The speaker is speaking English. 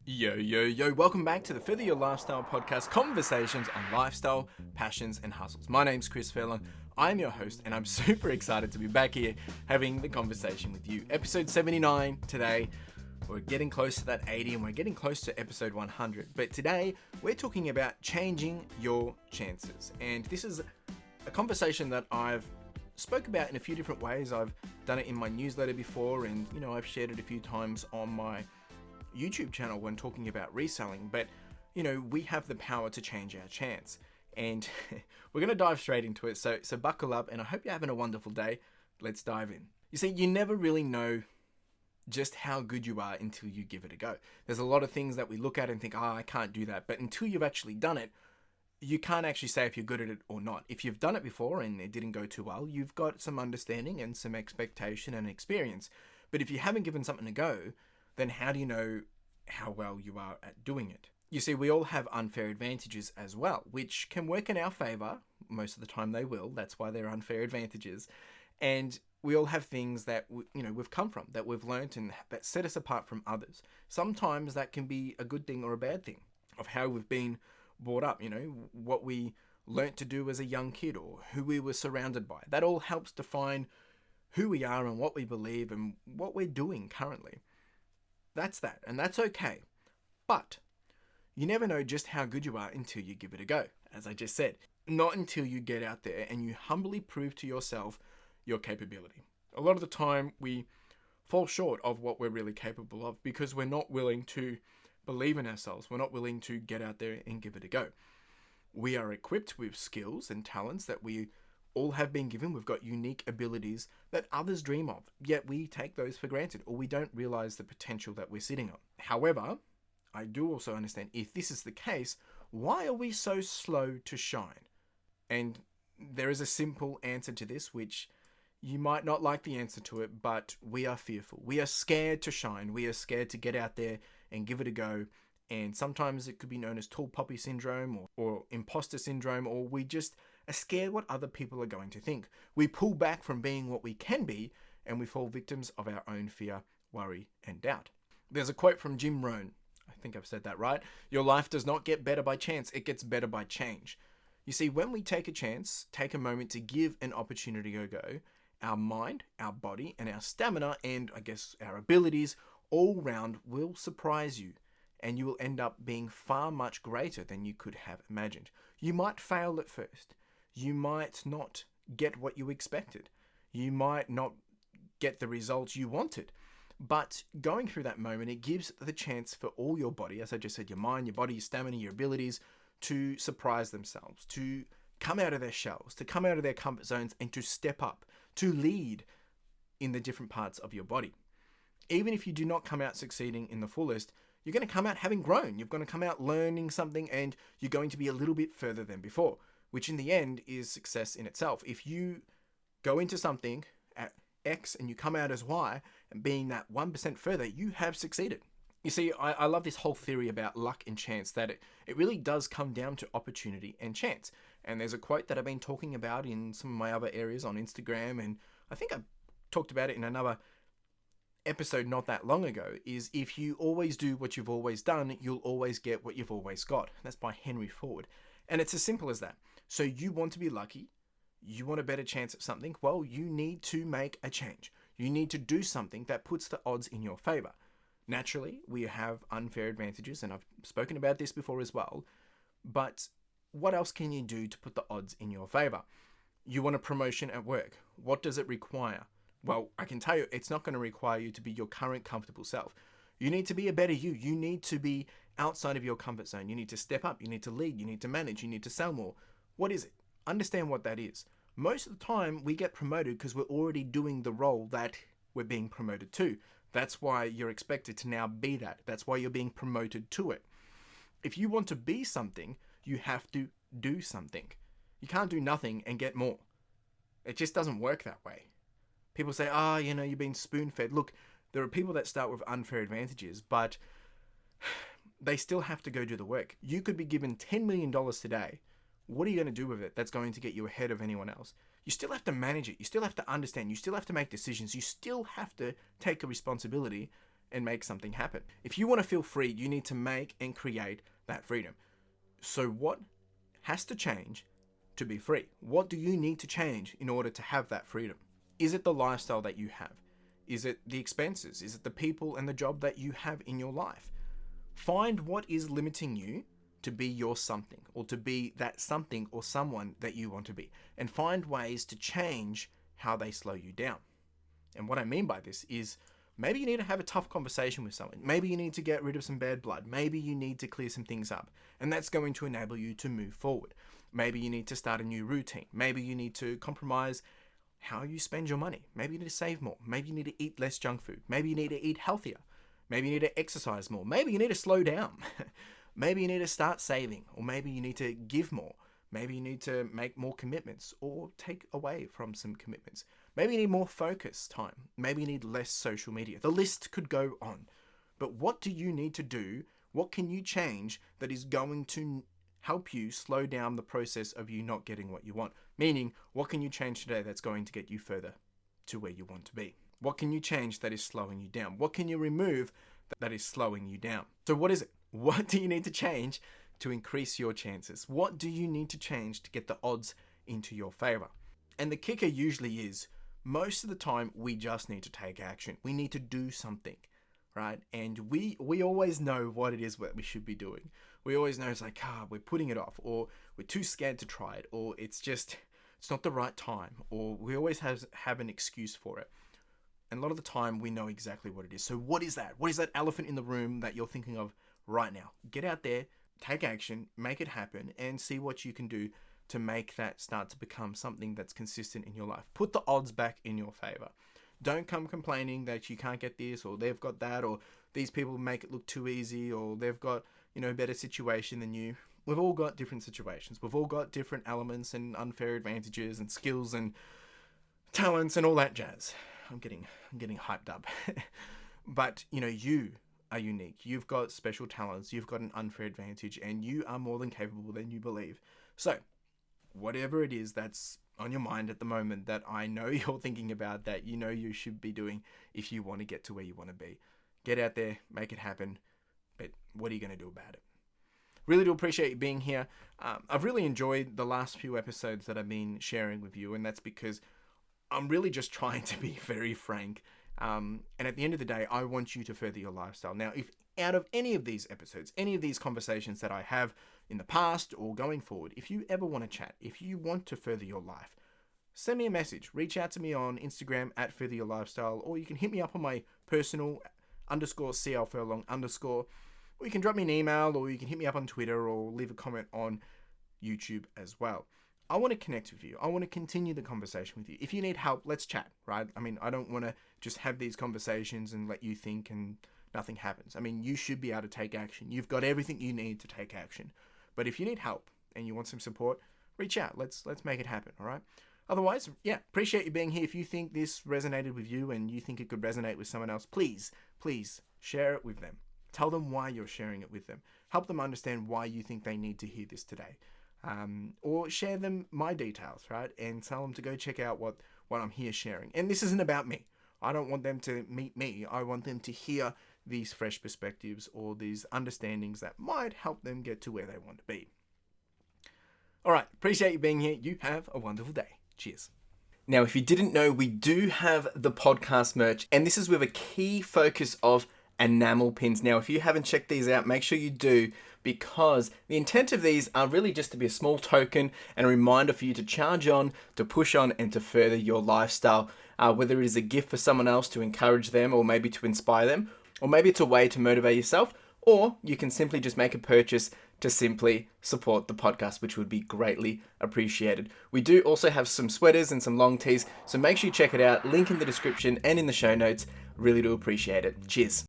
Yo, yo, yo, welcome back to the Further Your Lifestyle podcast, conversations on lifestyle, passions, and hustles. My name's Chris Furlong. I'm your host, and I'm super excited to be back here having the conversation with you. Episode 79 today. We're getting close to that 80, and we're getting close to episode 100. But today, we're talking about changing your chances. And this is a conversation that I've spoke about in a few different ways. I've done it in my newsletter before, and, I've shared it a few times on my YouTube channel when talking about reselling, but we have the power to change our chance, and we're going to dive straight into it. So buckle up, and I hope you're having a wonderful day. Let's dive in. You see, you never really know just how good you are until you give it a go. There's a lot of things that we look at and think, I can't do that, but until you've actually done it, you can't actually say if you're good at it or not. If you've done it before and it didn't go too well, you've got some understanding and some expectation and experience. But if you haven't given something a go, then how do you know how well you are at doing it? You see, we all have unfair advantages as well, which can work in our favor. Most of the time they will. That's why they're unfair advantages. And we all have things that, we've come from, that we've learnt and that set us apart from others. Sometimes that can be a good thing or a bad thing of how we've been brought up, what we learnt to do as a young kid or who we were surrounded by. That all helps define who we are and what we believe and what we're doing currently. That's that, and that's okay. But you never know just how good you are until you give it a go, as I just said. Not until you get out there and you humbly prove to yourself your capability. A lot of the time we fall short of what we're really capable of because we're not willing to believe in ourselves. We're not willing to get out there and give it a go. We are equipped with skills and talents that we all have been given. We've got unique abilities that others dream of, yet we take those for granted, or we don't realize the potential that we're sitting on. However, I do also understand if this is the case, why are we so slow to shine? And there is a simple answer to this, which you might not like the answer to it, but we are fearful. We are scared to shine. We are scared to get out there and give it a go. And sometimes it could be known as tall poppy syndrome or imposter syndrome, or we just are scared what other people are going to think. We pull back from being what we can be, and we fall victims of our own fear, worry, and doubt. There's a quote from Rohn. I think I've said that right. Your life does not get better by chance, it gets better by change. You see, when we take a chance, take a moment to give an opportunity a go, our mind, our body, and our stamina, and I guess our abilities all round will surprise you. And you will end up being far much greater than you could have imagined. You might fail at first. You might not get what you expected. You might not get the results you wanted. But going through that moment, it gives the chance for all your body, as I just said, your mind, your body, your stamina, your abilities, to surprise themselves, to come out of their shells, to come out of their comfort zones, and to step up, to lead in the different parts of your body. Even if you do not come out succeeding in the fullest, you're going to come out having grown. You're going to come out learning something, and you're going to be a little bit further than before, which in the end is success in itself. If you go into something at X and you come out as Y, and being that 1% further, you have succeeded. You see, I love this whole theory about luck and chance, that it really does come down to opportunity and chance. And there's a quote that I've been talking about in some of my other areas on Instagram, and I think I talked about it in another episode not that long ago, is if you always do what you've always done, you'll always get what you've always got. That's by Henry Ford. And it's as simple as that. So you want to be lucky, you want a better chance at something, well, you need to make a change. You need to do something that puts the odds in your favor. Naturally, we have unfair advantages, and I've spoken about this before as well, but what else can you do to put the odds in your favor? You want a promotion at work. What does it require? Well, I can tell you, it's not going to require you to be your current comfortable self. You need to be a better you. You need to be outside of your comfort zone. You need to step up. You need to lead. You need to manage. You need to sell more. What is it? Understand what that is. Most of the time, we get promoted because we're already doing the role that we're being promoted to. That's why you're expected to now be that. That's why you're being promoted to it. If you want to be something, you have to do something. You can't do nothing and get more. It just doesn't work that way. People say, you've been spoon-fed. Look, there are people that start with unfair advantages, but they still have to go do the work. You could be given $10 million today. What are you going to do with it that's going to get you ahead of anyone else? You still have to manage it. You still have to understand. You still have to make decisions. You still have to take a responsibility and make something happen. If you want to feel free, you need to make and create that freedom. So what has to change to be free? What do you need to change in order to have that freedom? Is it the lifestyle that you have? Is it the expenses? Is it the people and the job that you have in your life? Find what is limiting you to be your something, or to be that something or someone that you want to be, and find ways to change how they slow you down. And what I mean by this is, maybe you need to have a tough conversation with someone. Maybe you need to get rid of some bad blood. Maybe you need to clear some things up, and that's going to enable you to move forward. Maybe you need to start a new routine. Maybe you need to compromise how you spend your money. Maybe you need to save more. Maybe you need to eat less junk food. Maybe you need to eat healthier. Maybe you need to exercise more. Maybe you need to slow down. Maybe you need to start saving, or maybe you need to give more. Maybe you need to make more commitments or take away from some commitments. Maybe you need more focus time. Maybe you need less social media. The list could go on. But what do you need to do? What can you change that is going to help you slow down the process of you not getting what you want? Meaning, what can you change today that's going to get you further to where you want to be? What can you change that is slowing you down? What can you remove that is slowing you down? So what is it? What do you need to change to increase your chances? What do you need to change to get the odds into your favor? And the kicker usually is, most of the time, we just need to take action. We need to do something, right? And we always know what it is that we should be doing. We always know it's like, we're putting it off, or we're too scared to try it, or it's not the right time, or we always have an excuse for it. And a lot of the time, we know exactly what it is. So what is that? What is that elephant in the room that you're thinking of right now? Get out there, take action, make it happen, and see what you can do to make that start to become something that's consistent in your life. Put the odds back in your favor. Don't come complaining that you can't get this, or they've got that, or these people make it look too easy, or they've got, a better situation than you. We've all got different situations. We've all got different elements and unfair advantages and skills and talents and all that jazz. I'm getting hyped up. But, you are unique. You've got special talents. You've got an unfair advantage, and you are more than capable than you believe. So, whatever it is that's on your mind at the moment that I know you're thinking about, that you should be doing if you want to get to where you want to be, get out there, make it happen. But what are you going to do about it? Really do appreciate you being here. I've really enjoyed the last few episodes that I've been sharing with you, and that's because I'm really just trying to be very frank. And at the end of the day, I want you to further your lifestyle. Now, if out of any of these episodes, any of these conversations that I have in the past or going forward, if you ever want to chat, if you want to further your life, send me a message. Reach out to me on Instagram at Further Your Lifestyle, or you can hit me up on my personal _CL_Furlong_, or you can drop me an email, or you can hit me up on Twitter, or leave a comment on YouTube as well. I want to connect with you. I want to continue the conversation with you. If you need help, let's chat, right? I don't want to just have these conversations and let you think and nothing happens. You should be able to take action. You've got everything you need to take action. But if you need help and you want some support, reach out. Let's make it happen, all right? Otherwise, appreciate you being here. If you think this resonated with you and you think it could resonate with someone else, please share it with them. Tell them why you're sharing it with them. Help them understand why you think they need to hear this today. Or share them my details, right? And tell them to go check out what I'm here sharing. And this isn't about me. I don't want them to meet me. I want them to hear these fresh perspectives or these understandings that might help them get to where they want to be. All right. Appreciate you being here. You have a wonderful day. Cheers. Now, if you didn't know, we do have the podcast merch, and this is with a key focus of enamel pins. Now, if you haven't checked these out, make sure you do, because the intent of these are really just to be a small token and a reminder for you to charge on, to push on, and to further your lifestyle. Whether it is a gift for someone else to encourage them, or maybe to inspire them, or maybe it's a way to motivate yourself, or you can simply just make a purchase to simply support the podcast, which would be greatly appreciated. We do also have some sweaters and some long tees, so make sure you check it out. Link in the description and in the show notes. Really do appreciate it. Cheers.